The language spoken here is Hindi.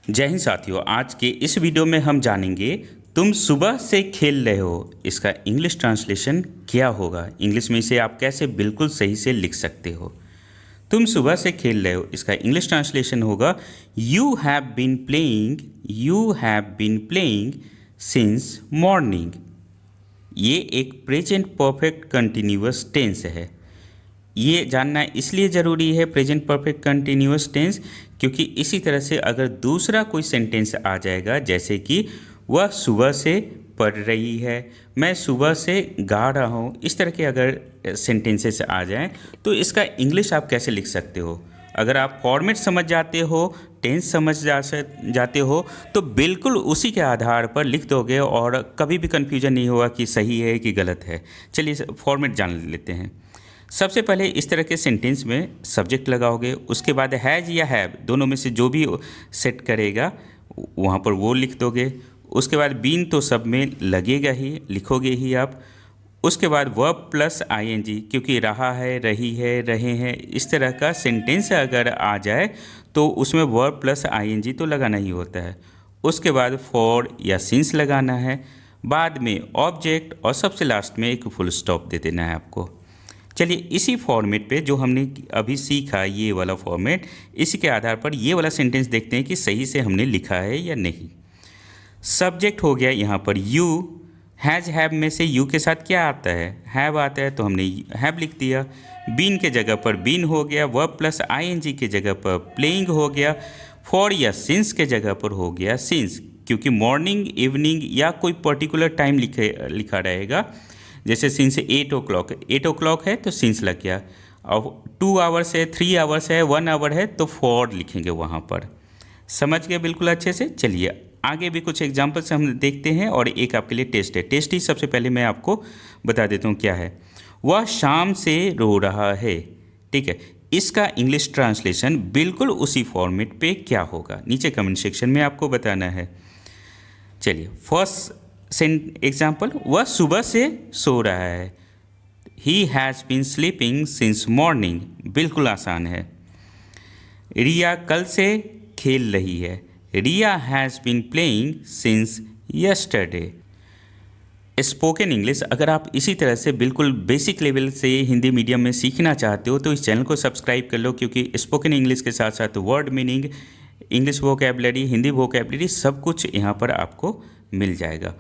जय हिंद साथियों। आज के इस वीडियो में हम जानेंगे तुम सुबह से खेल रहे हो, इसका इंग्लिश ट्रांसलेशन क्या होगा। इंग्लिश में इसे आप कैसे बिल्कुल सही से लिख सकते हो। तुम सुबह से खेल रहे हो, इसका इंग्लिश ट्रांसलेशन होगा you have been playing since morning. ये एक प्रेजेंट परफेक्ट कंटिन्यूअस टेंस है। ये जानना इसलिए ज़रूरी है प्रेजेंट परफेक्ट कंटिन्यूअस टेंस, क्योंकि इसी तरह से अगर दूसरा कोई सेंटेंस आ जाएगा, जैसे कि वह सुबह से पढ़ रही है, मैं सुबह से गा रहा हूँ, इस तरह के अगर सेंटेंसेस आ जाएं तो इसका इंग्लिश आप कैसे लिख सकते हो। अगर आप फॉर्मेट समझ जाते हो, टेंस समझ जाते हो तो बिल्कुल उसी के आधार पर लिख दोगे और कभी भी कन्फ्यूजन नहीं होगा कि सही है कि गलत है। चलिए फॉर्मेट जान लेते हैं। सबसे पहले इस तरह के सेंटेंस में सब्जेक्ट लगाओगे, उसके बाद हैज़ या हैव दोनों में से जो भी सेट करेगा वहाँ पर वो लिख दोगे। उसके बाद बीन तो सब में लगेगा ही, लिखोगे ही आप। उसके बाद वर्ब प्लस आईएनजी, क्योंकि रहा है, रही है, रहे हैं, इस तरह का सेंटेंस अगर आ जाए तो उसमें वर्ब प्लस आईएनजी तो लगाना ही होता है। उसके बाद फॉर या सिंस लगाना है, बाद में ऑब्जेक्ट और सबसे लास्ट में एक फुल स्टॉप दे देना है आपको। चलिए इसी फॉर्मेट पे जो हमने अभी सीखा, ये वाला फॉर्मेट, इसी के आधार पर ये वाला सेंटेंस देखते हैं कि सही से हमने लिखा है या नहीं। सब्जेक्ट हो गया यहाँ पर यू, हैज़ हैव में से यू के साथ क्या आता है, हैव आता है, तो हमने हैव लिख दिया। बीन के जगह पर बीन हो गया, वर्ब प्लस आईएनजी के जगह पर प्लेइंग हो गया, फॉर या सिंस के जगह पर हो गया सिंस, क्योंकि मॉर्निंग, इवनिंग या कोई पर्टिकुलर टाइम लिखा रहेगा। जैसे सिंस 8 o'clock है तो सिंस लग गया, और 2 आवर्स है, 3 आवर्स है, 1 आवर है तो फॉर लिखेंगे वहाँ पर। समझ गए बिल्कुल अच्छे से। चलिए आगे भी कुछ एग्जाम्पल्स हम देखते हैं और एक आपके लिए टेस्ट है। टेस्ट ही सबसे पहले मैं आपको बता देता हूँ क्या है। वह शाम से रो रहा है, ठीक है। इसका इंग्लिश ट्रांसलेशन बिल्कुल उसी फॉर्मेट पे क्या होगा, नीचे कमेंट सेक्शन में आपको बताना है। चलिए फर्स्ट एग्जाम्पल, वह सुबह से सो रहा है, he has been sleeping since morning, बिल्कुल आसान है। रिया कल से खेल रही है, Riya has been playing since yesterday. Spoken English अगर आप इसी तरह से बिल्कुल बेसिक लेवल से हिंदी मीडियम में सीखना चाहते हो तो इस चैनल को सब्सक्राइब कर लो, क्योंकि स्पोकन इंग्लिश के साथ साथ word meaning, English vocabulary, Hindi vocabulary, सब कुछ यहाँ पर आपको मिल जाएगा।